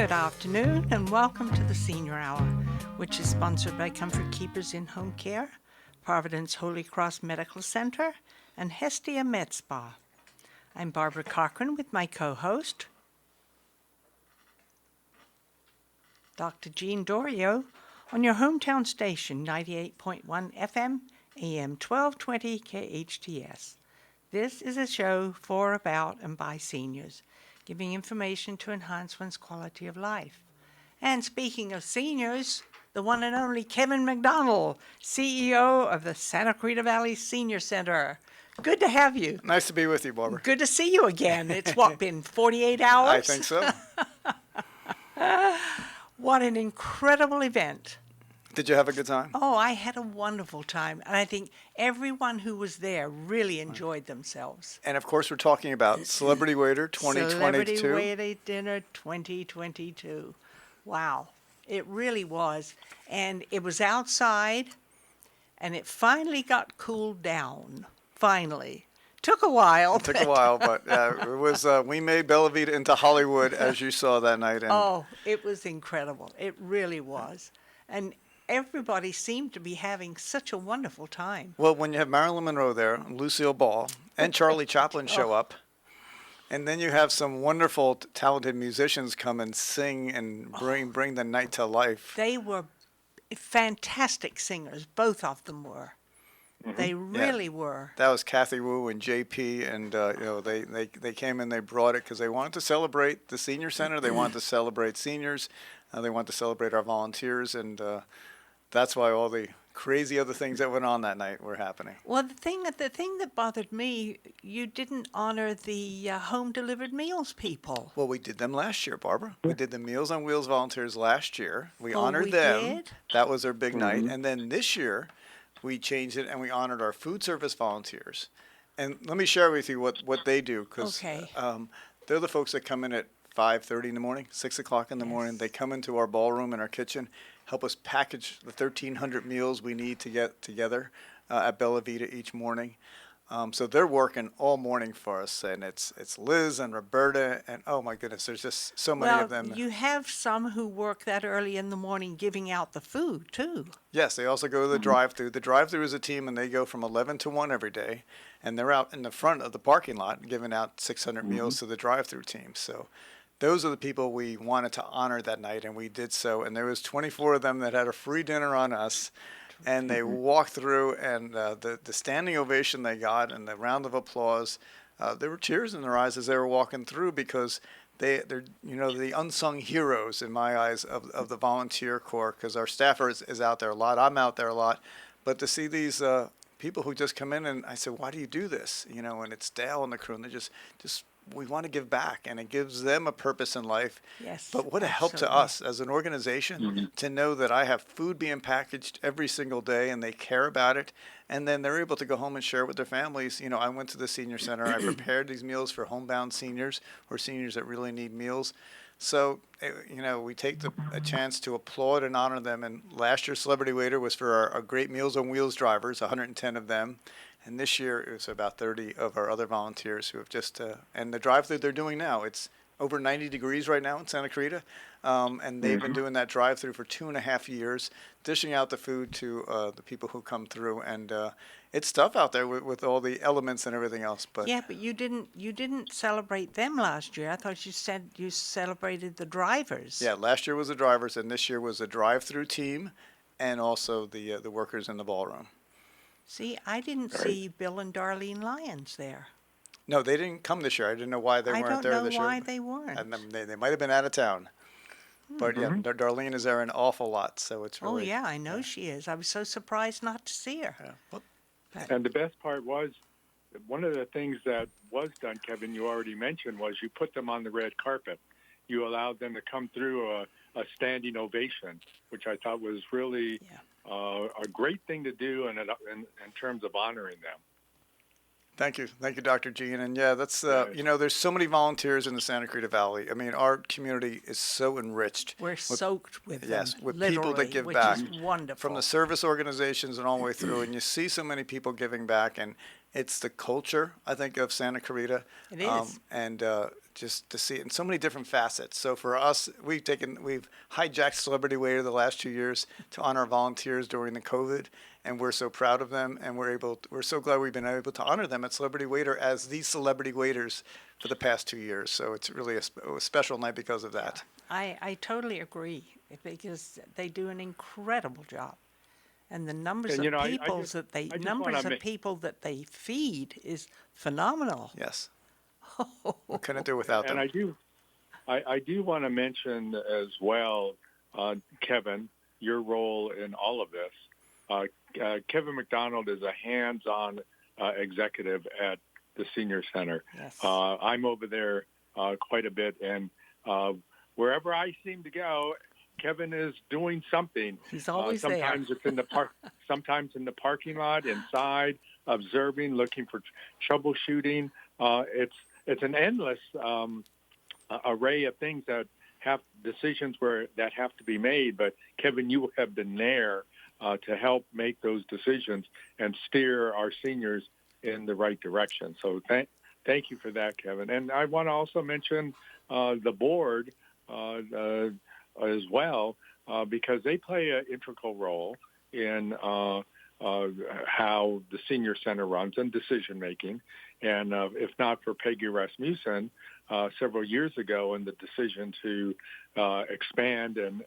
Good afternoon and welcome to the Senior Hour, which is sponsored by Comfort Keepers in Home Care, Providence Holy Cross Medical Center, and Hestia Med Spa. I'm Barbara Cochran with my co-host, Dr. Jean Dorio, on your hometown station, 98.1 FM, AM 1220 KHTS. This is a show for, about, and by seniors, giving information to enhance one's quality of life. And speaking of seniors, the one and only Kevin MacDonald, CEO of the Santa Cruz Valley Senior Center. Good to have you. Nice to be with you, Barbara. Good to see you again. It's been 48 hours? I think so. What an incredible event. Did you have a good time? Oh, I had a wonderful time. And I think everyone who was there really enjoyed themselves. And of course, we're talking about Celebrity Waiter 2022. Celebrity Waiter Dinner 2022. Wow. It really was. And it was outside, and it finally got cooled down. Finally. Took a while. It took a while, but it was. We made Bella Vita into Hollywood, as you saw that night. And oh, it was incredible. It really was. And everybody seemed to be having such a wonderful time. Well, when you have Marilyn Monroe there, Lucille Ball, and Charlie Chaplin show up, and then you have some wonderful, talented musicians come and sing and bring the night to life. They were fantastic singers. Both of them were. Mm-hmm. They really were. That was Kathy Wu and JP, and they came and they brought it because they wanted to celebrate the senior center. They wanted to celebrate seniors. They wanted to celebrate our volunteers, and that's why all the crazy other things that went on that night were happening. Well, the thing that bothered me, you didn't honor the home-delivered meals people. Well, we did them last year, Barbara. We did the Meals on Wheels volunteers last year. We honored we them. Did? That was our big night. And then this year, we changed it and we honored our food service volunteers. And let me share with you what they do, because they're the folks that come in at 5:30 in the morning, 6 o'clock in the morning. They come into our ballroom in our kitchen, help us package the 1,300 meals we need to get together at Bella Vita each morning. So they're working all morning for us, and it's Liz and Roberta, and oh my goodness, there's just so many of them. Well, you have some who work that early in the morning giving out the food, too. Yes, they also go to the drive-thru. The drive-thru is a team, and they go from 11 to 1 every day, and they're out in the front of the parking lot giving out 600 meals to the drive-thru team. So those are the people we wanted to honor that night, and we did so. And there was 24 of them that had a free dinner on us, and they walked through, and the standing ovation they got and the round of applause, there were tears in their eyes as they were walking through, because they're the unsung heroes in my eyes of the volunteer corps, because our staffer is out there a lot. I'm out there a lot. But to see these people who just come in, and I said, why do you do this? And it's Dale and the crew, and they're just we want to give back, and it gives them a purpose in life. Yes, but what a help to us as an organization to know that I have food being packaged every single day, and they care about it, and then they're able to go home and share it with their families. I went to the senior center. I prepared these meals for homebound seniors or seniors that really need meals. So, we take a chance to applaud and honor them. And last year's Celebrity Waiter was for our great Meals on Wheels drivers, 110 of them. And this year it was about 30 of our other volunteers who have just, and the drive-thru they're doing now, it's over 90 degrees right now in Santa Cruz. And they've been doing that drive-thru for 2.5 years, dishing out the food to the people who come through. And it's tough out there with all the elements and everything else. But yeah, but you didn't celebrate them last year. I thought you said you celebrated the drivers. Yeah, last year was the drivers, and this year was the drive-thru team and also the workers in the ballroom. See, I didn't see Bill and Darlene Lyons there. No, they didn't come this year. I didn't know why they weren't there this year. I don't know why they weren't. They might have been out of town. But yeah, Darlene is there an awful lot, so it's really... Oh, yeah, I know she is. I was so surprised not to see her. Yeah. And the best part was, one of the things that was done, Kevin, you already mentioned, was you put them on the red carpet. You allowed them to come through a standing ovation, which I thought was really a great thing to do in terms of honoring them. Thank you, Dr. Jean. And yeah, that's there's so many volunteers in the Santa Cruz Valley. I mean, our community is so enriched. We're soaked with them. Yes, with people that give back. Which is wonderful. From the service organizations and all the way through, and you see so many people giving back, and It's the culture, I think, of Santa Clarita. It is. And just to see it in so many different facets. So for us, we've hijacked Celebrity Waiter the last 2 years to honor our volunteers during the COVID, and we're so proud of them, and we're so glad we've been able to honor them at Celebrity Waiter as these celebrity waiters for the past 2 years. So it's really a special night because of that. I totally agree because they do an incredible job. And the numbers And of I people just that they I just numbers want of to make people that they feed is phenomenal. Yes. We couldn't do without and them. I do want to mention as well, Kevin, your role in all of this. Kevin MacDonald is a hands-on executive at the senior center. Yes. I'm over there quite a bit, and wherever I seem to go, Kevin is doing something. He's always sometimes there. it's in the park, sometimes in the parking lot, inside, observing, looking for troubleshooting. It's an endless array of things that have decisions that have to be made. But Kevin, you have been there to help make those decisions and steer our seniors in the right direction. So thank you for that, Kevin. And I want to also mention the board as well, because they play an integral role in how the senior center runs and decision making. And if not for Peggy Rasmussen several years ago and the decision to expand and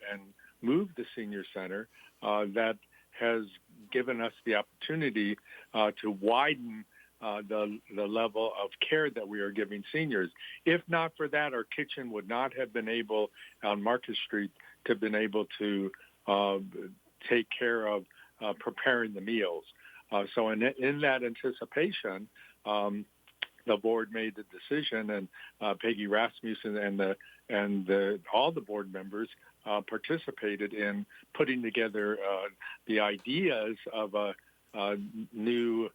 move the senior center, that has given us the opportunity to widen the level of care that we are giving seniors. If not for that, our kitchen would not have been able on Market Street to been able to take care of preparing the meals. So in that anticipation, the board made the decision, and Peggy Rasmussen and all the board members participated in putting together the ideas of a new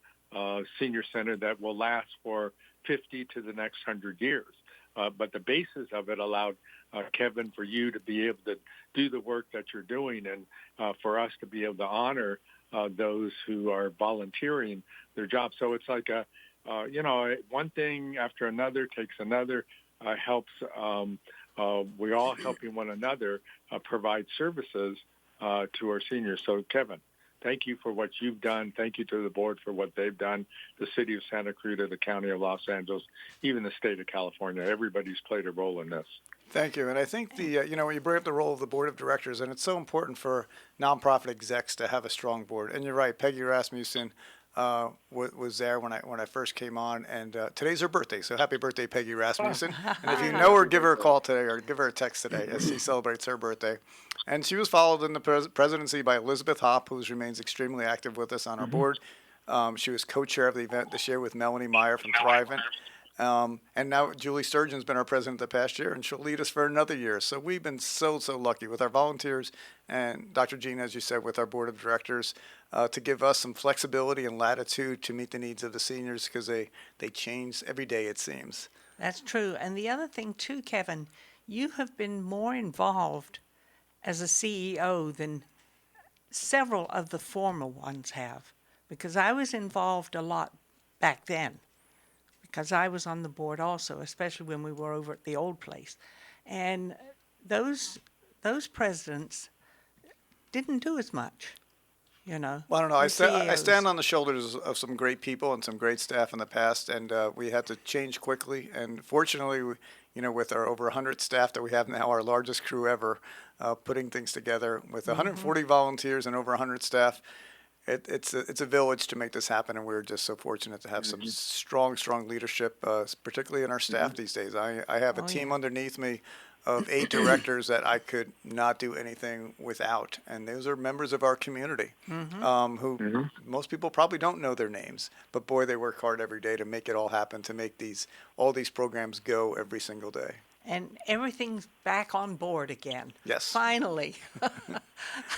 senior center that will last for 50 to the next 100 years. But the basis of it allowed, Kevin, for you to be able to do the work that you're doing, and for us to be able to honor those who are volunteering their jobs. So it's like one thing after another takes another, helps. We're all helping one another provide services to our seniors. So, Kevin, thank you for what you've done. Thank you to the board for what they've done, the city of Santa Clarita, the county of Los Angeles, even the state of California. Everybody's played a role in this. Thank you. And I think when you bring up the role of the board of directors, and it's so important for nonprofit execs to have a strong board. And you're right, Peggy Rasmussen was there when I first came on, and today's her birthday, so happy birthday, Peggy Rasmussen. And if you know her, give her a call today or give her a text today as she celebrates her birthday. And she was followed in the presidency by Elizabeth Hopp, who remains extremely active with us on our board. She was co-chair of the event this year with Melanie Meyer from Thrivent. And now Julie Sturgeon's been our president the past year, and she'll lead us for another year. So we've been so lucky with our volunteers and Dr. Jean, as you said, with our board of directors, to give us some flexibility and latitude to meet the needs of the seniors, because they change every day, it seems. That's true. And the other thing too, Kevin, you have been more involved as a CEO than several of the former ones have, because I was involved a lot back then, because I was on the board also, especially when we were over at the old place. And those presidents didn't do as much, Well, I don't know. I stand on the shoulders of some great people and some great staff in the past, and we had to change quickly. And fortunately, with our over 100 staff that we have now, our largest crew ever, putting things together with 140 volunteers and over 100 staff, it's a village to make this happen, and we're just so fortunate to have some strong leadership, particularly in our staff these days. I have a team underneath me of 8 directors that I could not do anything without, and those are members of our community who most people probably don't know their names, but boy, they work hard every day to make it all happen, to make all these programs go every single day. And everything's back on board again. Yes. Finally.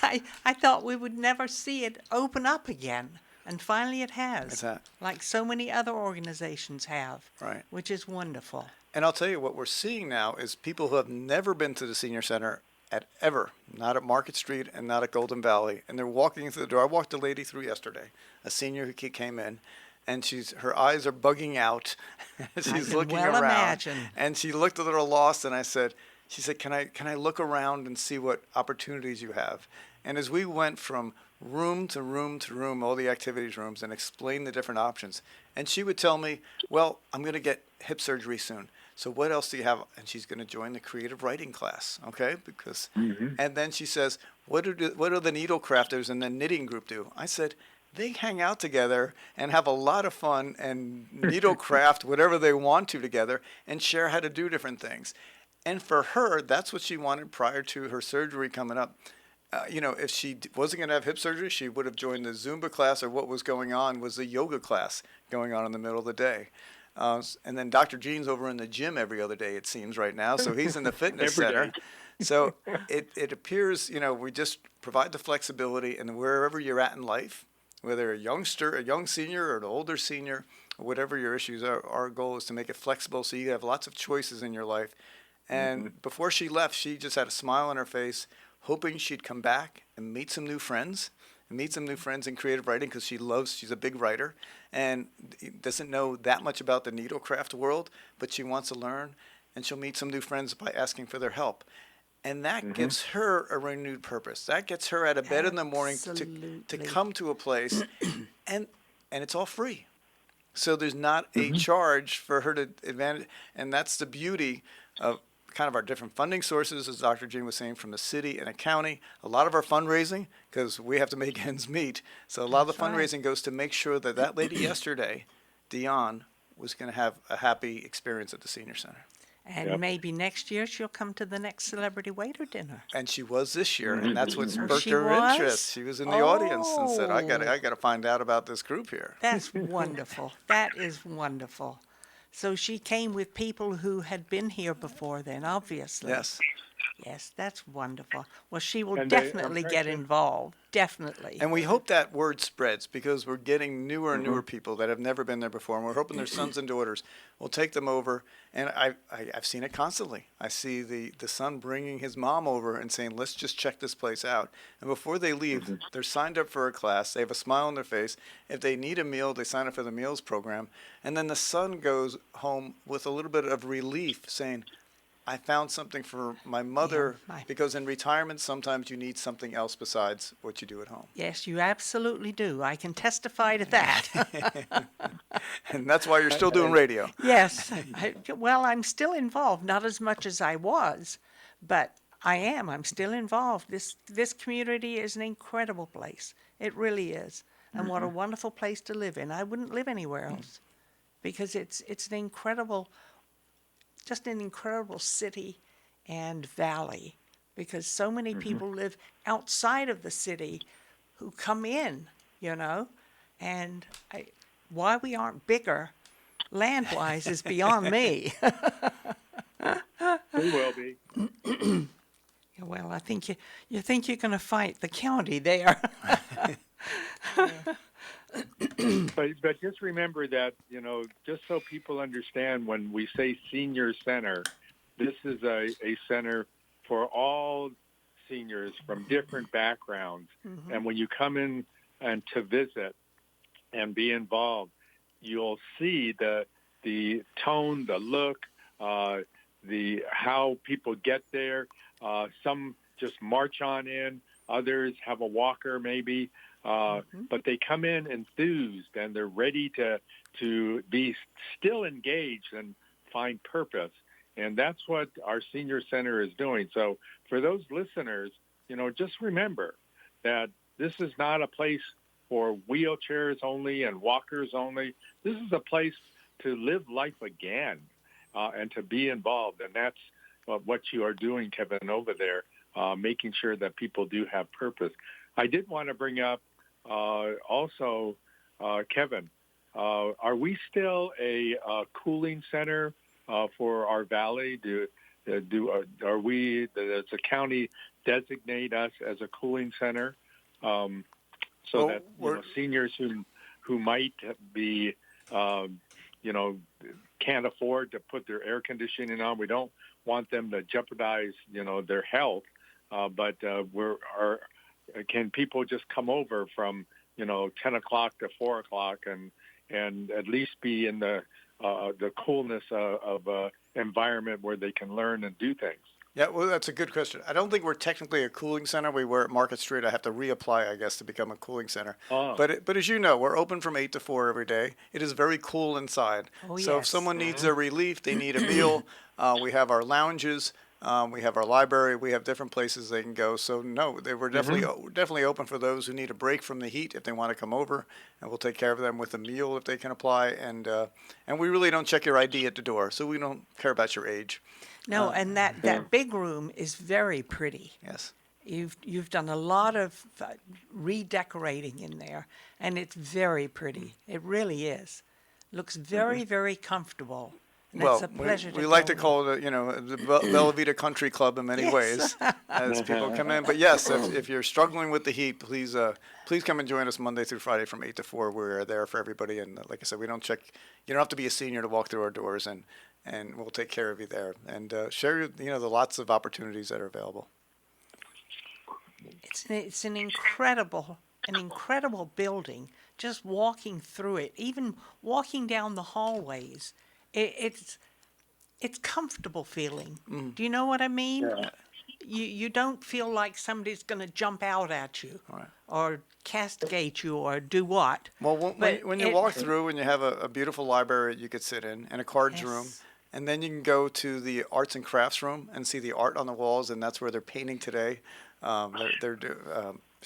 I thought we would never see it open up again, and finally it has. It's that. Like so many other organizations have. Right. Which is wonderful. And I'll tell you, what we're seeing now is people who have never been to the senior center ever, not at Market Street and not at Golden Valley, and they're walking through the door. I walked a lady through yesterday, a senior who came in, and her eyes are bugging out. I She's can looking well around, imagine. and she looked a little lost. And she said, can I look around and see what opportunities you have? And as we went from room to room to room, all the activities rooms, and explained the different options, and she would tell me, well, I'm going to get hip surgery soon. So what else do you have? And she's going to join the creative writing class, okay? Because, and then she says, what do the needle crafters and the knitting group do? I said, they hang out together and have a lot of fun and needle craft whatever they want to together and share how to do different things. And for her, that's what she wanted prior to her surgery coming up. If she wasn't going to have hip surgery, she would have joined the Zumba class, or what was going on was the yoga class going on in the middle of the day. And then Dr. Gene's over in the gym every other day, it seems, right now. So he's in the fitness center. So it appears, we just provide the flexibility, and wherever you're at in life, whether a youngster, a young senior, or an older senior, or whatever your issues are, our goal is to make it flexible so you have lots of choices in your life. And before she left, she just had a smile on her face, hoping she'd come back and meet some new friends in creative writing, because she's a big writer and doesn't know that much about the needlecraft world, but she wants to learn, and she'll meet some new friends by asking for their help. And that gives her a renewed purpose. That gets her out of bed in the morning to come to a place, and it's all free. So there's not a charge for her to advantage, and that's the beauty of kind of our different funding sources, as Dr. Gene was saying, from the city and a county. A lot of our fundraising, because we have to make ends meet, so a lot of the fundraising goes to make sure that lady yesterday, Dion, was going to have a happy experience at the senior center. And maybe next year she'll come to the next celebrity waiter dinner. And she was this year, and that's what sparked She her was? interest. She was in the audience and said, I got to find out about this group here. That's wonderful. That is wonderful. So she came with people who had been here before then, obviously. Yes. Yes, that's wonderful. Well, she will And definitely get involved. Definitely. And we hope that word spreads, because we're getting newer and newer people that have never been there before. And we're hoping their sons and daughters will take them over. And I've seen it constantly. I see the son bringing his mom over and saying, let's just check this place out. And before they leave, they're signed up for a class. They have a smile on their face. If they need a meal, they sign up for the meals program. And then the son goes home with a little bit of relief, saying, I found something for my mother, because in retirement, sometimes you need something else besides what you do at home. Yes, you absolutely do. I can testify to that. And that's why you're still doing radio. Yes. I'm still involved, not as much as I was, but I am. I'm still involved. This community is an incredible place. It really is. And what a wonderful place to live in. I wouldn't live anywhere else, because it's an incredible city and valley, because so many people live outside of the city who come in, and why we aren't bigger land-wise is beyond me. We will be. Well, I think you think you're going to fight the county there. But just remember that, just so people understand, when we say senior center, this is a center for all seniors from different backgrounds. And when you come in and to visit and be involved, you'll see the tone, the look, how people get there. Some just march on in, others have a walker maybe. But they come in enthused, and they're ready to be still engaged and find purpose. And that's what our senior center is doing. So for those listeners, just remember that this is not a place for wheelchairs only and walkers only. This is a place to live life again and to be involved. And that's what you are doing, Kevin, over there, making sure that people do have purpose. I did want to bring up also, Kevin, are we still a cooling center for our valley? Does the county designate us as a cooling center so that seniors who might be can't afford to put their air conditioning on, we don't want them to jeopardize their health, but can people just come over from 10 o'clock to 4 o'clock and and at least be in the coolness of environment where they can learn and do things. Yeah, well, that's a good question. I don't think we're technically a cooling center. We were at Market Street. I have to reapply, I guess, to become a cooling center. Oh. But as you know, we're open from 8 to 4 every day. It is very cool inside. Oh, So if yes. someone needs a relief, they need a meal, we have our lounges, we have our library, we have different places they can go. So no, we're definitely open for those who need a break from the heat if they want to come over, and we'll take care of them with a meal if they can apply. And we really don't check your ID at the door, so we don't care about your age. No, and that big room is very pretty. Yes. You've done a lot of redecorating in there, and it's very pretty. It really is. Looks very, very comfortable. And Well, it's a pleasure we to like go to call it, the Bella Vita Country Club in many ways as people come in. But yes, if you're struggling with the heat, please come and join us Monday through Friday from 8 to 4. We're there for everybody. And like I said, we don't check. You don't have to be a senior to walk through our doors, and we'll take care of you there and share the lots of opportunities that are available. It's an incredible building. Just walking through it, even walking down the hallways, it's comfortable feeling. Do you know what I mean? Yeah. You don't feel like somebody's going to jump out at you Right. or castigate you or do what. Well, But when you walk through and you have a beautiful library you could sit in and a cards room, Yes. and then you can go to the arts and crafts room and see the art on the walls, and that's where they're painting today.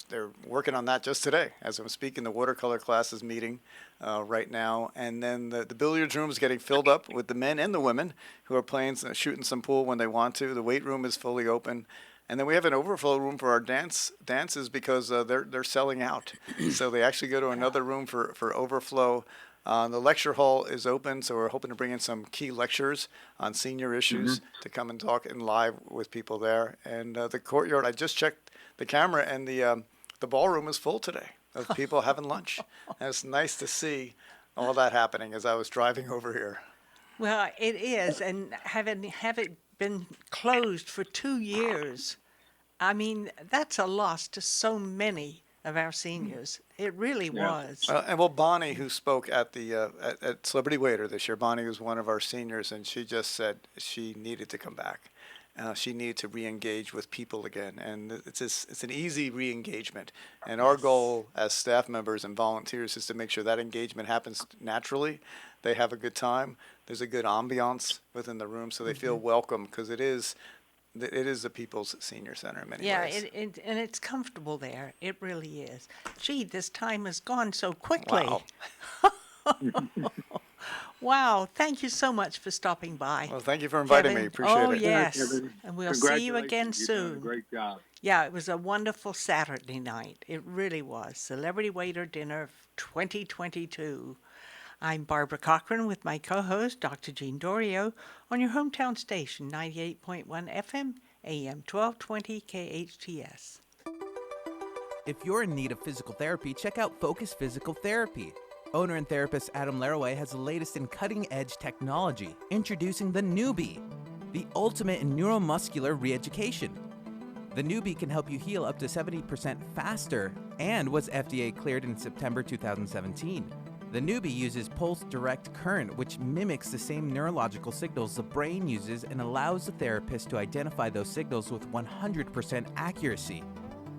They're working on that just today as I'm speaking. The watercolor class is meeting right now, and then the billiards room is getting filled up with the men and the women who are playing, shooting some pool when they want to. The weight room is fully open, and then we have an overflow room for our dances because they're selling out. So they actually go to another room for overflow. The lecture hall is open, so we're hoping to bring in some key lecturers on senior issues to come and talk in live with people there. And the courtyard, I just checked the camera, and the ballroom is full today of people having lunch. And it's nice to see all that happening as I was driving over here. Well, it is, and have it been closed for 2 years, I mean, that's a loss to so many of our seniors. It really was. Bonnie, who spoke at the at Celebrity Waiter this year, Bonnie was one of our seniors, and she just said she needed to come back. She needed to re-engage with people again, and it's an easy re-engagement. And our goal as staff members and volunteers is to make sure that engagement happens naturally. They have a good time. There's a good ambiance within the room, so they feel welcome, because it is the People's Senior Center in many ways. Yeah, and it's comfortable there. It really is. Gee, this time has gone so quickly. Wow. Wow, thank you so much for stopping by. Well, thank you for inviting me. Kevin. Appreciate Oh, it. yes. Kevin, And we'll see you again congratulations. You've done a soon. great job. Yeah, it was a wonderful Saturday night. It really was. Celebrity Waiter Dinner 2022. I'm Barbara Cochran with my co-host, Dr. Jean Dorio, on your hometown station, 98.1 FM, AM 1220 KHTS. If you're in need of physical therapy, check out Focus Physical Therapy. Owner and therapist Adam Laraway has the latest in cutting-edge technology, introducing the Newbie, the ultimate in neuromuscular re-education. The Newbie can help you heal up to 70% faster and was FDA cleared in September 2017. The Newbie uses pulse direct current, which mimics the same neurological signals the brain uses and allows the therapist to identify those signals with 100% accuracy.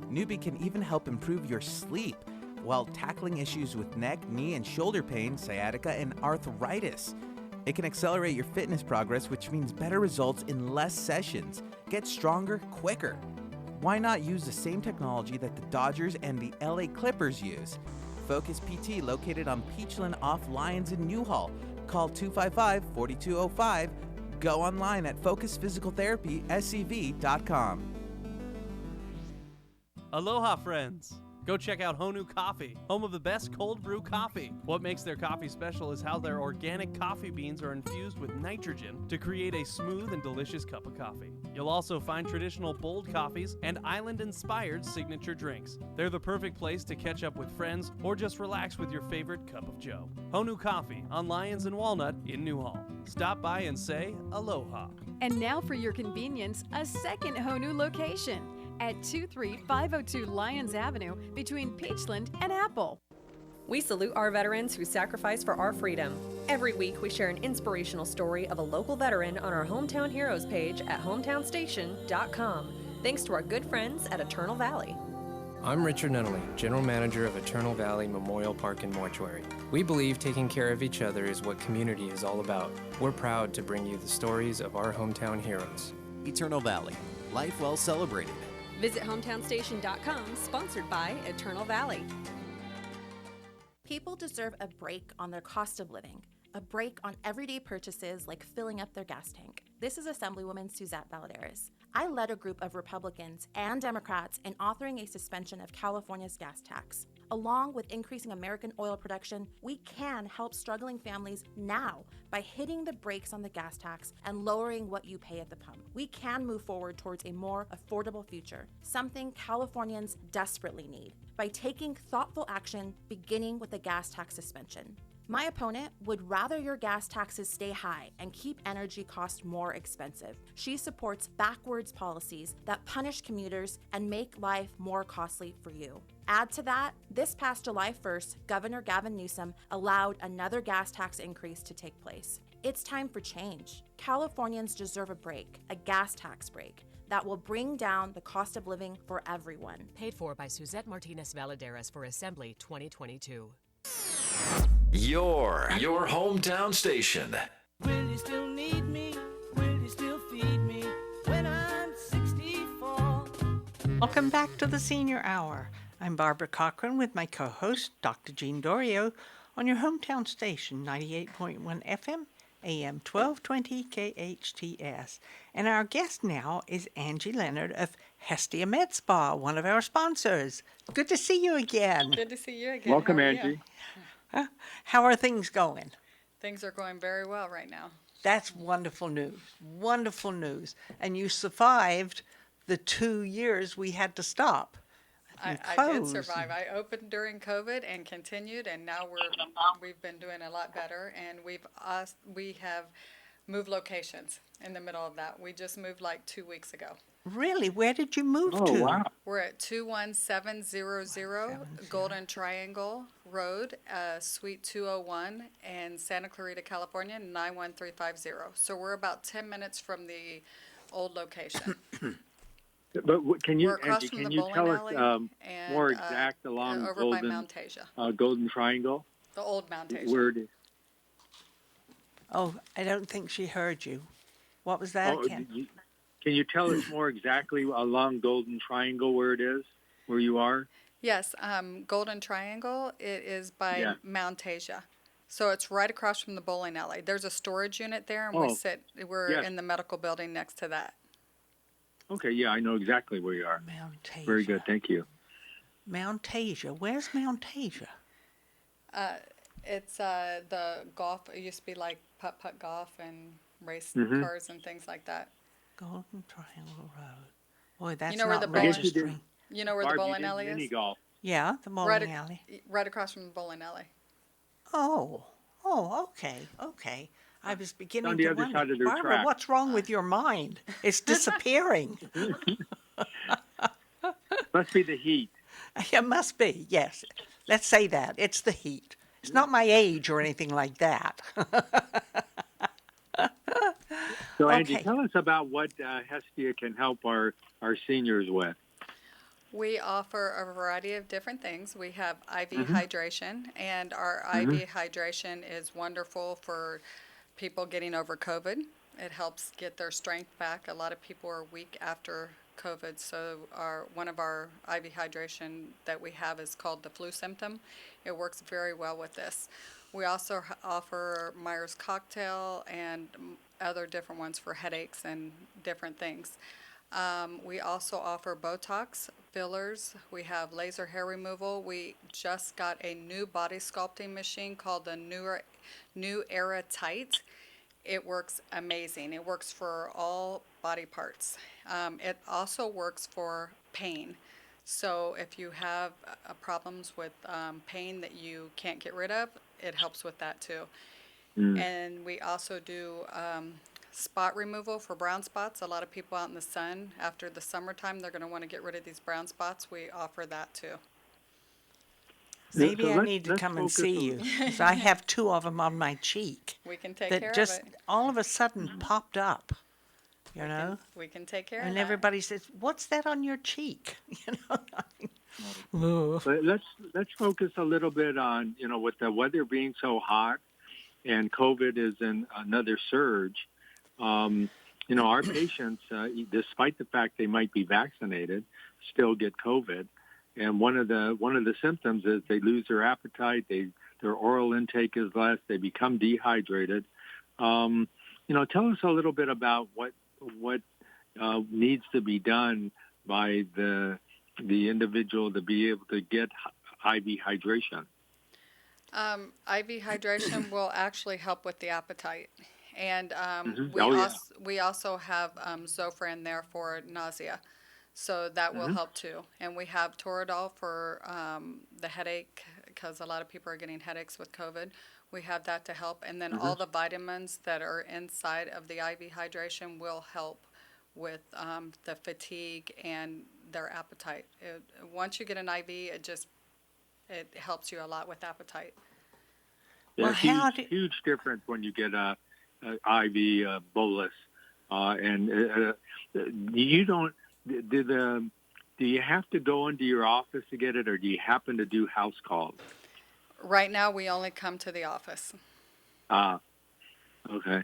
Newbie can even help improve your sleep while tackling issues with neck, knee, and shoulder pain, sciatica, and arthritis. It can accelerate your fitness progress, which means better results in less sessions. Get stronger quicker. Why not use the same technology that the Dodgers and the LA Clippers use? Focus PT, located on Peachland off Lyons in Newhall. Call 255-4205. Go online at focusphysicaltherapyscv.com. Aloha, friends! Go check out Honu Coffee, home of the best cold brew coffee. What makes their coffee special is how their organic coffee beans are infused with nitrogen to create a smooth and delicious cup of coffee. You'll also find traditional bold coffees and island-inspired signature drinks. They're the perfect place to catch up with friends or just relax with your favorite cup of joe. Honu Coffee on Lyons and Walnut in Newhall. Stop by and say aloha. And now for your convenience, a second Honu location at 23502 Lyons Avenue between Peachland and Apple. We salute our veterans who sacrifice for our freedom. Every week, we share an inspirational story of a local veteran on our Hometown Heroes page at hometownstation.com. Thanks to our good friends at Eternal Valley. I'm Richard Nunnally, General Manager of Eternal Valley Memorial Park and Mortuary. We believe taking care of each other is what community is all about. We're proud to bring you the stories of our hometown heroes. Eternal Valley, life well celebrated. Visit hometownstation.com, sponsored by Eternal Valley. People deserve a break on their cost of living, a break on everyday purchases like filling up their gas tank. This is Assemblywoman Suzette Valladares. I led a group of Republicans and Democrats in authoring a suspension of California's gas tax. Along with increasing American oil production, we can help struggling families now by hitting the brakes on the gas tax and lowering what you pay at the pump. We can move forward towards a more affordable future, something Californians desperately need, by taking thoughtful action beginning with a gas tax suspension. My opponent would rather your gas taxes stay high and keep energy costs more expensive. She supports backwards policies that punish commuters and make life more costly for you. Add to that, this past July 1st, Governor Gavin Newsom allowed another gas tax increase to take place. It's time for change. Californians deserve a break, a gas tax break, that will bring down the cost of living for everyone. Paid for by Suzette Martinez Valladares for Assembly 2022. Your hometown station. Will you still need me? Will you still feed me when I'm 64? Welcome back to the Senior Hour. I'm Barbara Cochran with my co-host, Dr. Jean Dorio, on your hometown station, 98.1 FM, AM 1220 KHTS. And our guest now is Angie Leonard of Hestia Med Spa, one of our sponsors. Good to see you again. Good to see you again. Welcome, How are Angie. you? How are things going? Things are going very well right now. That's wonderful news. Wonderful news. And you survived the 2 years we had to stop. I did survive. I opened during COVID and continued, and now we've been doing a lot better. And we have moved locations in the middle of that. We just moved like 2 weeks ago. Really? Where did you move to? Oh, wow. We're at 21700 Golden Triangle Road, Suite 201, in Santa Clarita, California, 91350. So we're about 10 minutes from the old location. But can you, We're across Angie, from can the you bowling tell alley us and, more exact along over by Mount Asia. Golden Triangle? The old Mount Asia. Where it is? Oh, I don't think she heard you. What was that again? Can you tell us more exactly along Golden Triangle where it is, where you are? Yes, Golden Triangle, it is by Mount Asia. So it's right across from the bowling alley. There's a storage unit there, and we're in the medical building next to that. Okay, yeah, I know exactly where you are. Mount Asia. Very good, thank you. Mount Asia. Where's Mount Asia? It's the golf. It used to be like putt-putt golf and race cars and things like that. Golden Triangle Road. Boy, that's You know where not the bowling- registering. You know where the bowling alley is? Golf. Yeah, the bowling alley. Right across from the bowling alley. Oh, okay. I was beginning On the to other wonder, side of their Barbara, track. what's wrong with your mind? It's disappearing. Must be the heat. It must be, yes. Let's say that. It's the heat. It's not my age or anything like that. So, Angie, Okay. tell us about what Hestia can help our seniors with. We offer a variety of different things. We have IV hydration, and our IV hydration is wonderful for people getting over COVID. It helps get their strength back. A lot of people are weak after COVID, so one of our IV hydration that we have is called the flu symptom. It works very well with this. We also offer Myers cocktail and other different ones for headaches and different things. We also offer Botox fillers. We have laser hair removal. We just got a new body sculpting machine called the New Era Tight. It works amazing. It works for all body parts. It also works for pain. So if you have problems with pain that you can't get rid of, it helps with that too. And we also do spot removal for brown spots. A lot of people out in the sun, after the summertime, they're going to want to get rid of these brown spots. We offer that too. Maybe So I need to let's come and focus see you, 'cause I have two of them on my cheek We can take that care just of it. all of a sudden popped up, you know? We can take care of And that. everybody says, "What's that on your cheek?" You know? But let's focus a little bit on, with the weather being so hot and COVID is in another surge. Our patients, despite the fact they might be vaccinated, still get COVID. And one of the symptoms is they lose their appetite. Their oral intake is less. They become dehydrated. Tell us a little bit about what needs to be done by the individual to be able to get IV hydration. IV hydration will actually help with the appetite. And we also have Zofran there for nausea. So that will help too. And we have Toradol for the headache, because a lot of people are getting headaches with COVID. We have that to help. And then all the vitamins that are inside of the IV hydration will help with the fatigue and their appetite. Once you get an IV, it helps you a lot with appetit. Yeah, huge difference when you get a IV bolus, and you don't. Do you have to go into your office to get it, or do you happen to do house calls? Right now, we only come to the office. Okay.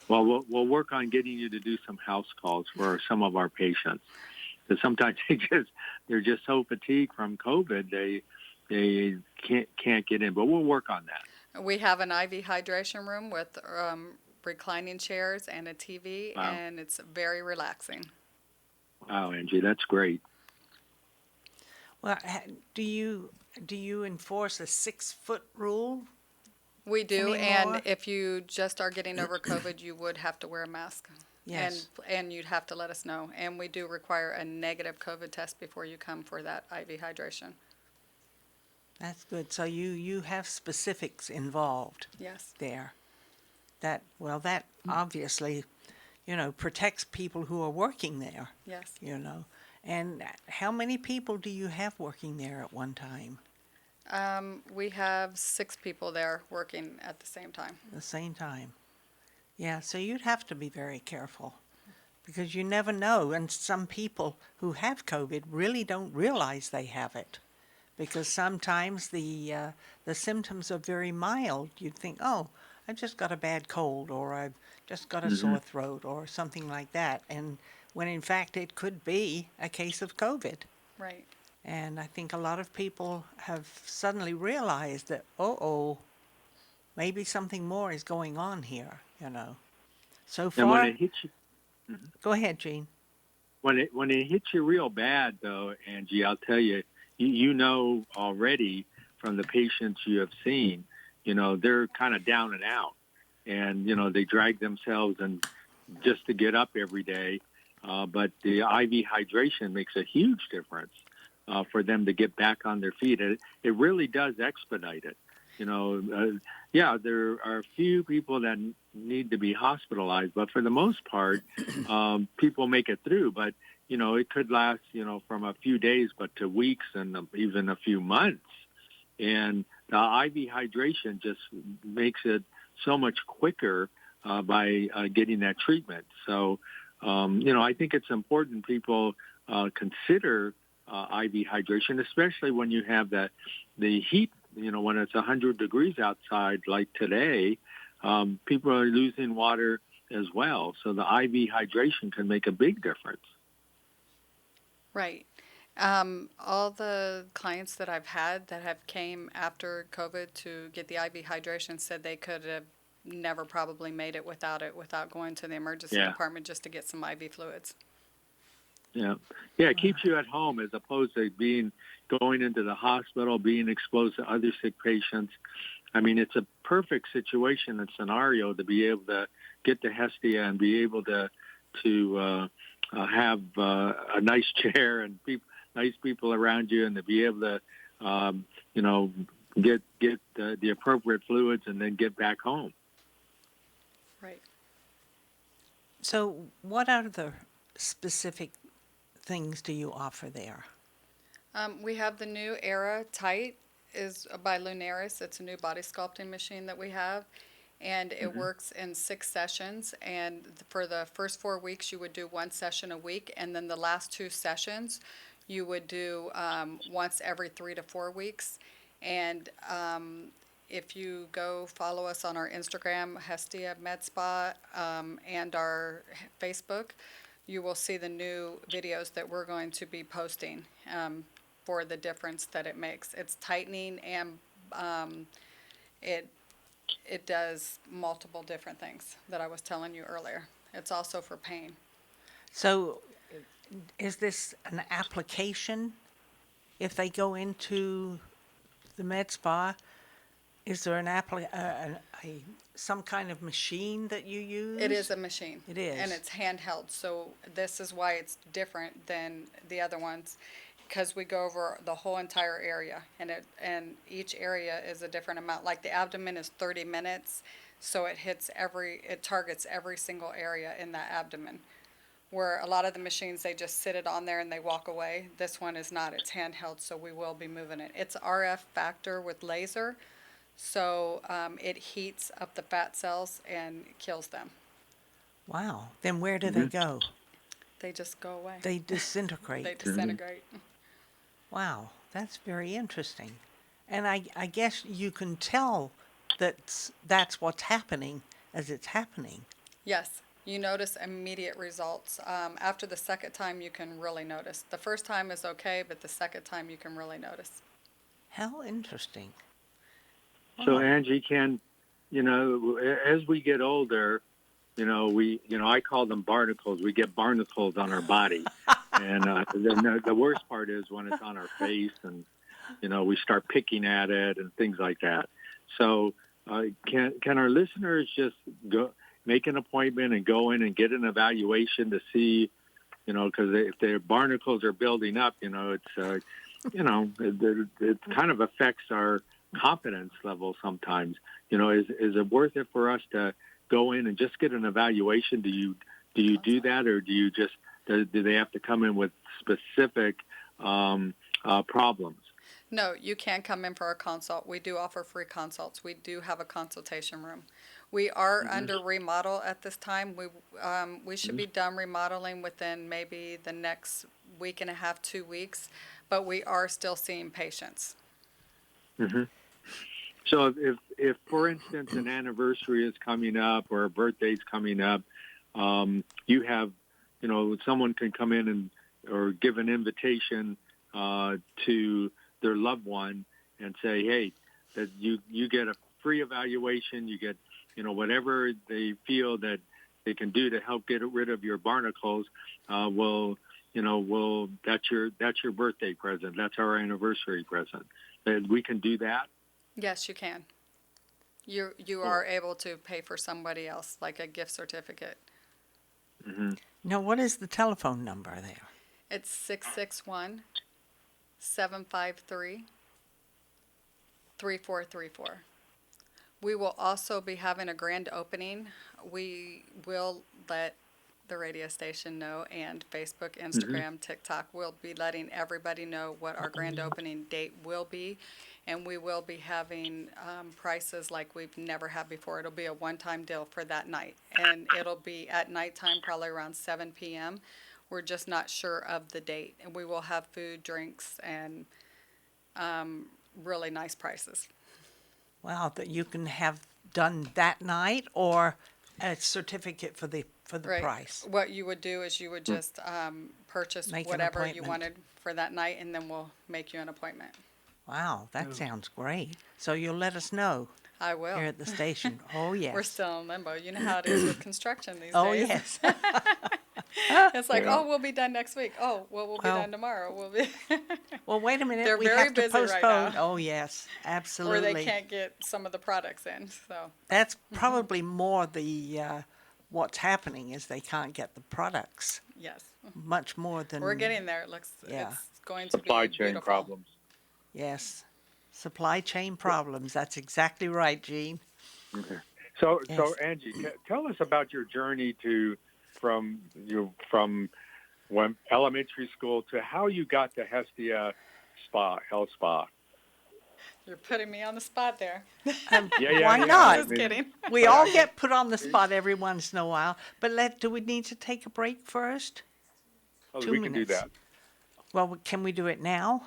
Well, we'll work on getting you to do some house calls for some of our patients, because sometimes they're just so fatigued from COVID they can't get in. But we'll work on that. We have an IV hydration room with reclining chairs and a TV, and it's very relaxing. Wow, Angie, that's great. Well, do you enforce a 6-foot rule? We do, anymore? and if you just are getting over COVID, you would have to wear a mask. Yes. And you'd have to let us know. And we do require a negative COVID test before you come for that IV hydration. That's good. So you have specifics involved. Yes. There. That obviously, protects people who are working there. Yes. And how many people do you have working there at one time? We have 6 people there working at the same time. The same time. Yeah, so you'd have to be very careful, because you never know. And some people who have COVID really don't realize they have it, because sometimes the symptoms are very mild. You'd think, oh, I've just got a bad cold, or I've just got a sore throat, or something like that. And when in fact it could be a case of COVID. Right. And I think a lot of people have suddenly realized that, maybe something more is going on here, So far. And when it hits you, Go ahead, Gene. When it hits you real bad, though, Angie, I'll tell you, you know already from the patients you have seen, they're kind of down and out, and they drag themselves and just to get up every day. But the IV hydration makes a huge difference for them to get back on their feet. It really does expedite it. There are a few people that need to be hospitalized, but for the most part, people make it through. But, it could last, from a few days, but to weeks and even a few months. And the IV hydration just makes it so much quicker by getting that treatment. So, I think it's important people consider IV hydration, especially when you have the heat. When it's 100 degrees outside, like today, people are losing water as well. So the IV hydration can make a big difference. Right. All the clients that I've had that have came after COVID to get the IV hydration said they could have never probably made it without going to the emergency department just to get some IV fluids. Yeah, it keeps you at home as opposed to going into the hospital, being exposed to other sick patients. I mean, it's a perfect situation and scenario to be able to get to Hestia and be able to have a nice chair and nice people around you, and to be able to, get the appropriate fluids and then get back home. Right. So what other specific things do you offer there? We have the new Era Tight is by Lunaris. It's a new body sculpting machine that we have, and it works in 6 sessions. And for the first 4 weeks, you would do 1 session a week, and then the last 2 sessions, you would do once every 3 to 4 weeks. And if you go follow us on our Instagram, Hestia Med Spa, and our Facebook, you will see the new videos that we're going to be posting for the difference that it makes. It's tightening, and it does multiple different things that I was telling you earlier. It's also for pain. So is this an application? If they go into the med spa, is there some kind of machine that you use? It is a machine. It is. And it's handheld. So this is why it's different than the other ones, because we go over the whole entire area, and each area is a different amount. Like the abdomen is 30 minutes, so it targets every single area in that abdomen. Where a lot of the machines, they just sit it on there and they walk away. This one is not. It's handheld, so we will be moving it. It's RF factor with laser, so it heats up the fat cells and kills them. Wow. Then where do they go? They just go away. They disintegrate. They disintegrate. Wow, that's very interesting. And I guess you can tell that's what's happening as it's happening. Yes. You notice immediate results. After the second time, you can really notice. The first time is okay, but the second time you can really notice. How interesting. So Angie, as we get older, I call them barnacles. We get barnacles on our body. And the worst part is when it's on our face and, we start picking at it and things like that. So can our listeners just make an appointment and go in and get an evaluation to see, because if their barnacles are building up, it kind of affects our confidence level sometimes. Is it worth it for us to go in and just get an evaluation? Do you do that, or do they have to come in with specific problems? No, you can come in for a consult. We do offer free consults. We do have a consultation room. We are under remodel at this time. We should be done remodeling within maybe the next week and a half, 2 weeks, but we are still seeing patients. So if, for instance, an anniversary is coming up or a birthday's coming up, you have, someone can come in or give an invitation to their loved one and say, hey, that you get a free evaluation, you get, whatever they feel that they can do to help get rid of your barnacles. That's your birthday present. That's our anniversary present. And we can do that. Yes, you can. You are able to pay for somebody else, like a gift certificate. Now, what is the telephone number there? It's 661-753-3434. We will also be having a grand opening. We will let the radio station know, and Facebook, Instagram, TikTok. We'll be letting everybody know what our grand opening date will be, and we will be having prices like we've never had before. It'll be a one-time deal for that night, and it'll be at nighttime, probably around 7 p.m. We're just not sure of the date, and we will have food, drinks, and really nice prices. Wow, that you can have done that night, or a certificate for the price. What you would do is you would just purchase whatever you wanted for that night, and then we'll make you an appointment. Wow, that sounds great. So you'll let us know. I will. Here at the station. Oh, yes. We're still in limbo. You know how it is with construction these days. Oh, yes. It's like, we'll be done next week. Oh, well, we'll be done tomorrow. We'll be. Well, wait a minute. They're we very have to busy postpone. right now. Oh, yes, absolutely. Or they can't get some of the products in. So that's probably more the what's happening is they can't get the products. Yes. Much more than we're getting there. It looks it's going to supply be chain beautiful. problems. Yes, supply chain problems. That's exactly right, Gene. Okay. So Angie, tell us about your journey from when elementary school to how you got to Hestia Health Spa. You're putting me on the spot there. Why not? Just kidding. We all get put on the spot every once in a while. But do we need to take a break first? Oh, 2 we minutes. can do that. Well, can we do it now?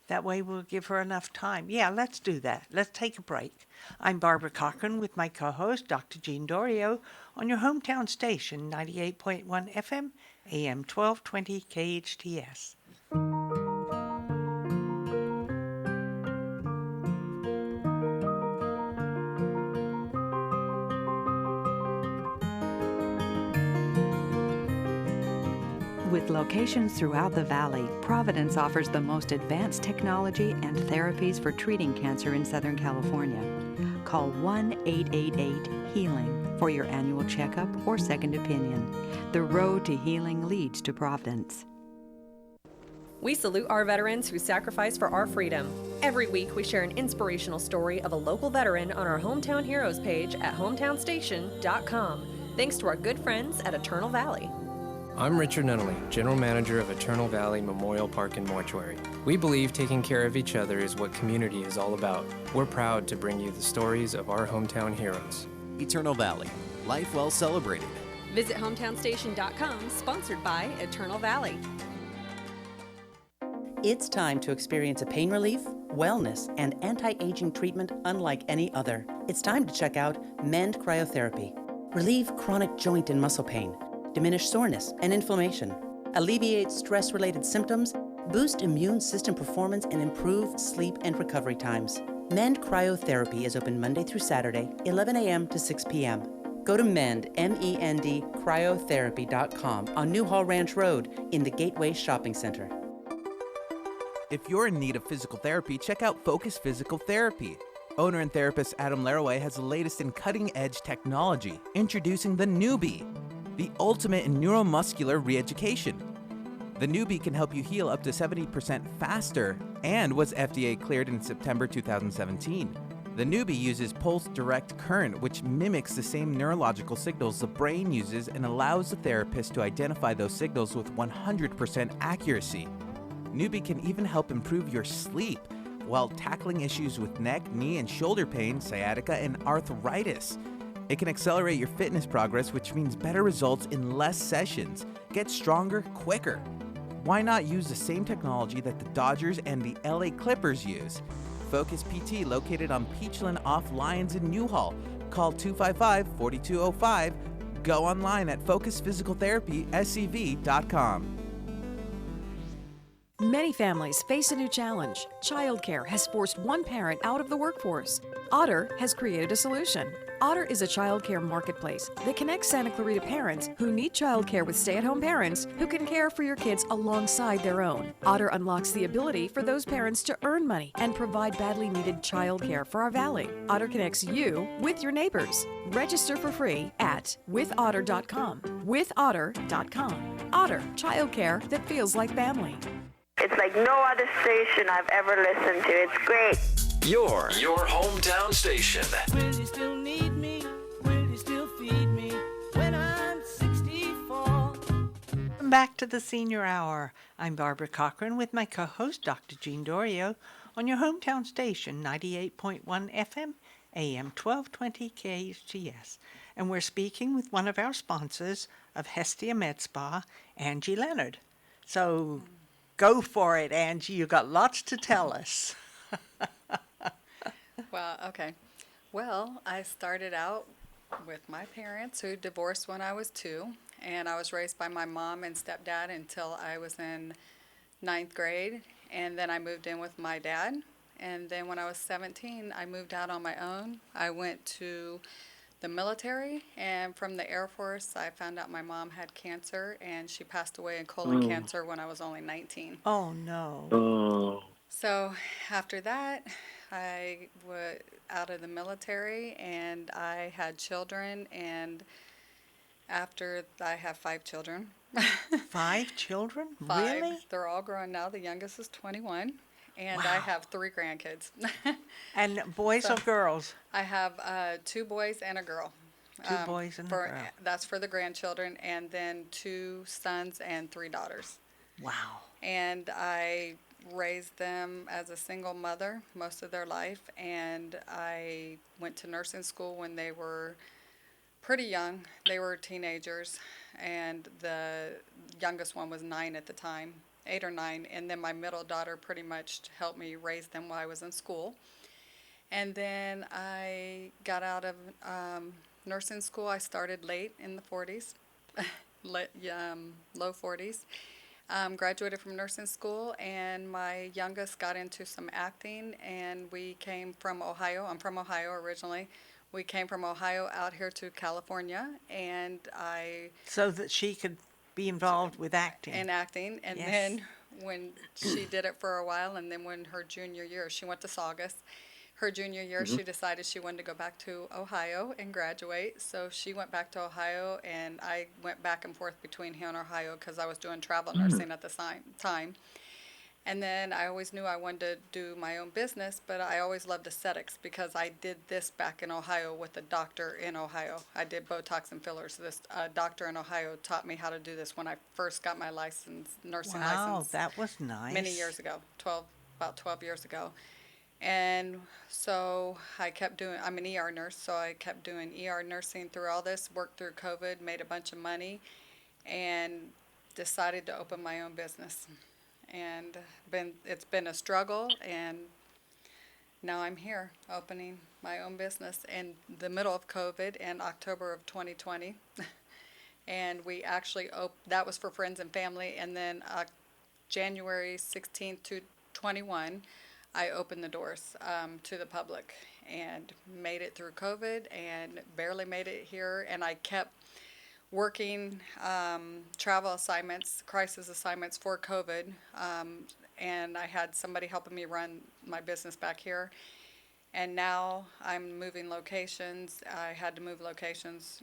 That way we'll give her enough time. Yeah, let's do that. Let's take a break. I'm Barbara Cochran with my co-host, Dr. Jean Dorio, on your hometown station, 98.1 FM, AM 1220 KHTS. With locations throughout the valley, Providence offers the most advanced technology and therapies for treating cancer in Southern California. Call 1-888-HEALING for your annual checkup or second opinion. The road to healing leads to Providence. We salute our veterans who sacrifice for our freedom. Every week, we share an inspirational story of a local veteran on our Hometown Heroes page at hometownstation.com. Thanks to our good friends at Eternal Valley. I'm Richard Nunnally, General Manager of Eternal Valley Memorial Park and Mortuary. We believe taking care of each other is what community is all about. We're proud to bring you the stories of our hometown heroes. Eternal Valley, life well celebrated. Visit hometownstation.com, sponsored by Eternal Valley. It's time to experience a pain relief, wellness, and anti-aging treatment unlike any other. It's time to check out Mend Cryotherapy. Relieve chronic joint and muscle pain, diminish soreness and inflammation, alleviate stress-related symptoms, boost immune system performance, and improve sleep and recovery times. Mend Cryotherapy is open Monday through Saturday, 11 a.m. to 6 p.m. Go to Mend, M-E-N-D, cryotherapy.com on Newhall Ranch Road in the Gateway Shopping Center. If you're in need of physical therapy, check out Focus Physical Therapy. Owner and therapist Adam Laraway has the latest in cutting-edge technology, introducing the Newbie, the ultimate in neuromuscular re-education. The Newbie can help you heal up to 70% faster and was FDA cleared in September 2017. The Newbie uses pulse direct current, which mimics the same neurological signals the brain uses and allows the therapist to identify those signals with 100% accuracy. Newbie can even help improve your sleep while tackling issues with neck, knee, and shoulder pain, sciatica, and arthritis. It can accelerate your fitness progress, which means better results in less sessions. Get stronger quicker. Why not use the same technology that the Dodgers and the LA Clippers use? Focus PT, located on Peachland off Lyons in Newhall. Call 255-4205. Go online at focusphysicaltherapyscv.com. Many families face a new challenge. Childcare has forced one parent out of the workforce. Otter has created a solution. Otter is a childcare marketplace that connects Santa Clarita parents who need childcare with stay-at-home parents who can care for your kids alongside their own. Otter unlocks the ability for those parents to earn money and provide badly needed childcare for our valley. Otter connects you with your neighbors. Register for free at withotter.com. Withotter.com. Otter, childcare that feels like family. It's like no other station I've ever listened to. It's great. Your hometown station. Will you still need me? Will you still feed me when I'm 64? Welcome back to the Senior Hour. I'm Barbara Cochran with my co-host, Dr. Jean Dorio, on your hometown station, 98.1 FM, AM 1220 KHTS. And we're speaking with one of our sponsors of Hestia Med Spa, Angie Leonard. So go for it, Angie. You got lots to tell us. Well, okay. Well, I started out with my parents who divorced when I was 2, and I was raised by my mom and stepdad until I was in 9th grade, and then I moved in with my dad, and then when I was 17, I moved out on my own. I went to the military, and from the Air Force, I found out my mom had cancer, and she passed away in colon cancer when I was only 19. Oh, no. Oh. So after that, I was out of the military, and I had children, and after I have 5 children. 5 children? 5. Really? They're all grown now. The youngest is 21, and I have 3 grandkids. And boys or girls? I have 2 boys and a girl. 2 boys and a girl. That's for the grandchildren, and then 2 sons and 3 daughters. Wow. And I raised them as a single mother most of their life, and I went to nursing school when they were pretty young. They were teenagers, and the youngest one was 9 at the time, 8 or 9, and then my middle daughter pretty much helped me raise them while I was in school. And then I got out of nursing school. I started late in the 40s, low 40s. Graduated from nursing school, and my youngest got into some acting, and we came from Ohio. I'm from Ohio originally. We came from Ohio out here to California, and So that she could be involved with acting. and Yes. then when she did it for a while, and then when her junior year, she went to Saugus. Her junior year, she decided she wanted to go back to Ohio and graduate. So she went back to Ohio, and I went back and forth between here and Ohio because I was doing travel nursing at the time. And then I always knew I wanted to do my own business, but I always loved aesthetics because I did this back in Ohio with a doctor in Ohio. I did Botox and fillers. This doctor in Ohio taught me how to do this when I first got my nursing Wow, license. that was nice. Many years ago, about 12 years ago. And so I kept doing, I'm an ER nurse, so I kept doing ER nursing through all this, worked through COVID, made a bunch of money, and decided to open my own business. And it's been a struggle, and now I'm here opening my own business in the middle of COVID in October of 2020. And we actually, that was for friends and family, and then January 16th to 21, I opened the doors to the public and made it through COVID and barely made it here. And I kept working travel assignments, crisis assignments for COVID. And I had somebody helping me run my business back here. And now I'm moving locations. I had to move locations,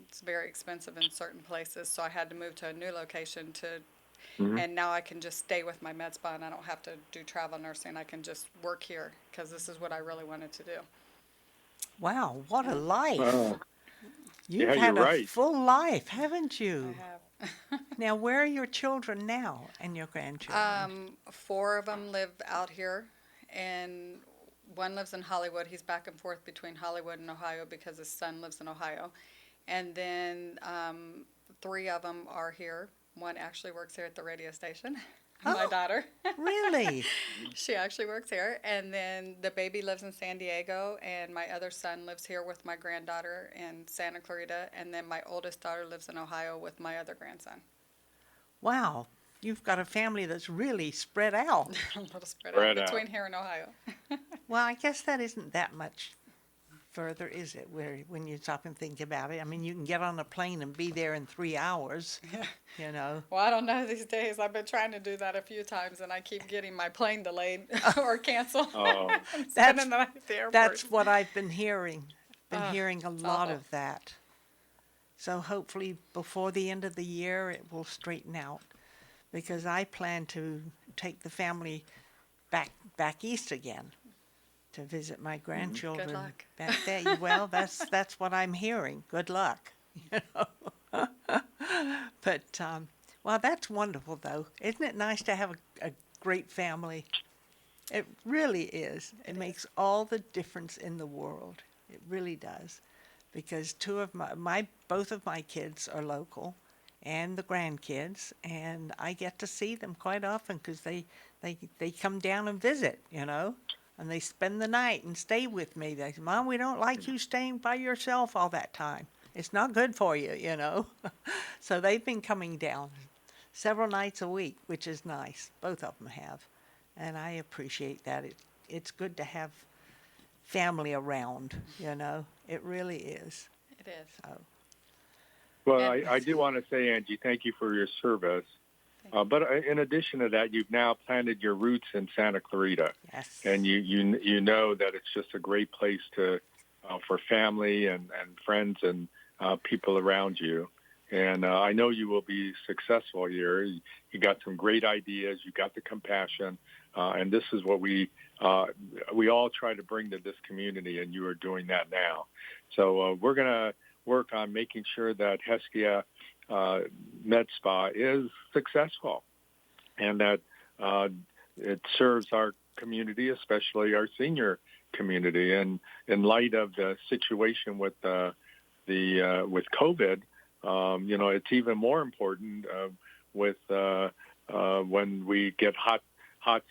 it's very expensive in certain places. So I had to move to a new location and now I can just stay with my med spa, and I don't have to do travel nursing. I can just work here because this is what I really wanted to do. Wow, what a life. You've Yeah, had you're a right. full life, haven't you? I have. Now, where are your children now and your grandchildren? 4 of them live out here, and one lives in Hollywood. He's back and forth between Hollywood and Ohio because his son lives in Ohio. And then 3 of them are here. One actually works here at the radio station, my daughter. Really? She actually works here. And then the baby lives in San Diego, and my other son lives here with my granddaughter in Santa Clarita, and then my oldest daughter lives in Ohio with my other grandson. Wow, you've got a family that's really spread out. A little spread Spread out out. between here and Ohio. Well, I guess that isn't that much further, is it, when you stop and think about it? I mean, you can get on a plane and be there in 3 hours, Well, I don't know these days. I've been trying to do that a few times, and I keep getting my plane delayed or canceled. Oh. Spending the night at the airport. That's what I've been hearing. Hearing a it's lot awful. of that. So hopefully before the end of the year it will straighten out, because I plan to take the family back east again to visit my grandchildren. Good luck. Back there. Well, that's what I'm hearing. Good luck. But well, that's wonderful though. Isn't it nice to have a great family? It really is. It makes all the difference in the world. It really does. Because both of my kids are local, and the grandkids, and I get to see them quite often because they come down and visit, and they spend the night and stay with me. They say, "Mom, we don't like you staying by yourself all that time. It's not good for you, So they've been coming down several nights a week, which is nice. Both of them have, and I appreciate that. It's good to have family around, It really is. It is. So. Well, I do want to say, Angie, thank you for your service. But in addition to that, you've now planted your roots in Santa Clarita. Yes. And you know that it's just a great place for family and friends and people around you. And I know you will be successful here. You got some great ideas. You got the compassion. And this is what we all try to bring to this community, and you are doing that now. So we're going to work on making sure that Hestia Med Spa is successful, and that it serves our community, especially our senior community. And in light of the situation with with COVID, it's even more important with when we get hot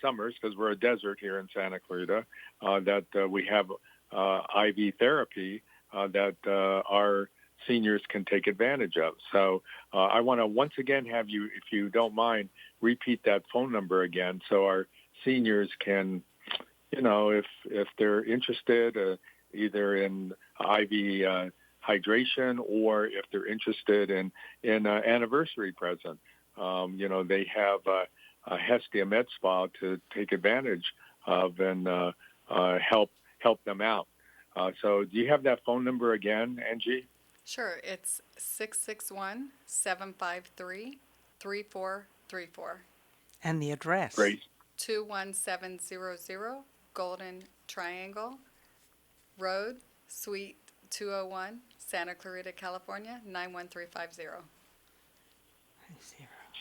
summers, because we're a desert here in Santa Clarita, that we have IV therapy that our seniors can take advantage of. So I want to once again have you, if you don't mind, repeat that phone number again so our seniors can, if they're interested either in IV hydration or if they're interested in an anniversary present, they have a Hestia Med Spa to take advantage of and help them out. So do you have that phone number again, Angie? Sure. It's 661-753-3434. And the address? Great. 21700 Golden Triangle Road, Suite 201, Santa Clarita, California, 91350.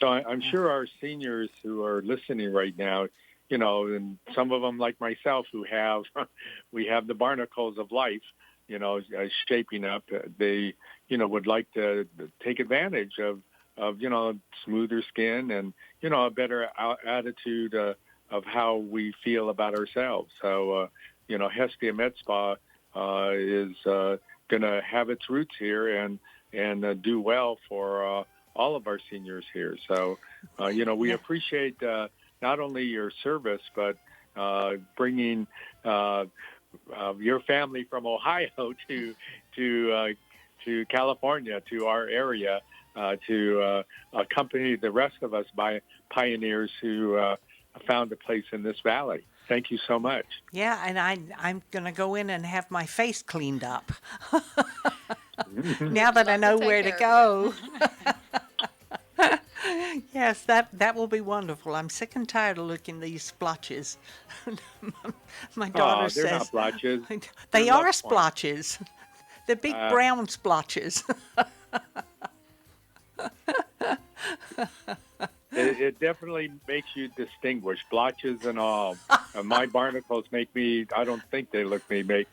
So I'm sure our seniors who are listening right now, and some of them like myself who we have the barnacles of life, shaping up, they, would like to take advantage of smoother skin and, a better attitude of how we feel about ourselves. So, Hestia Med Spa is going to have its roots here and do well for all of our seniors here. So, we appreciate not only your service, but bringing your family from Ohio to California, to our area, to accompany the rest of us by pioneers who found a place in this valley. Thank you so much. Yeah, and I'm going to go in and have my face cleaned up. Now that I know where to go. Yes, that will be wonderful. I'm sick and tired of looking at these splotches. My daughter says... they're not splotches. They are splotches. They're big brown splotches. It definitely makes you distinguished, blotches and all. My barnacles make me, I don't think they make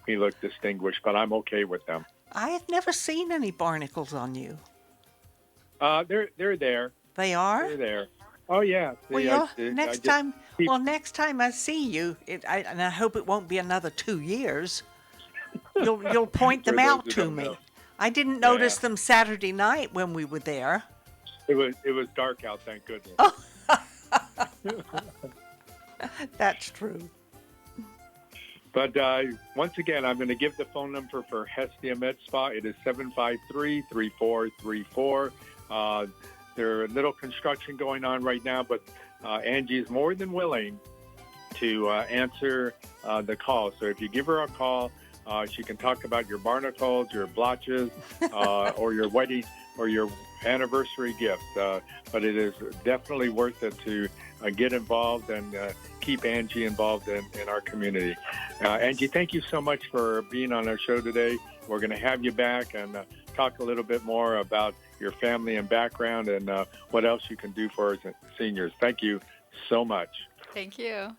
me look distinguished, but I'm okay with them. I have never seen any barnacles on you. They're there. They are? They're there. Oh, yeah. Next time I see you, and I hope it won't be another 2 years, you'll point them out to me. I didn't notice them Saturday night when we were there. It was dark out, thank goodness. That's true. But once again, I'm going to give the phone number for Hestia Med Spa. It is 753-3434. There's a little construction going on right now, but Angie is more than willing to answer the call. So if you give her a call, she can talk about your barnacles, your blotches, or your wedding or your anniversary gift. But it is definitely worth it to get involved and keep Angie involved in our community. Angie, thank you so much for being on our show today. We're going to have you back and talk a little bit more about your family and background and what else you can do for our seniors. Thank you so much. Thank you.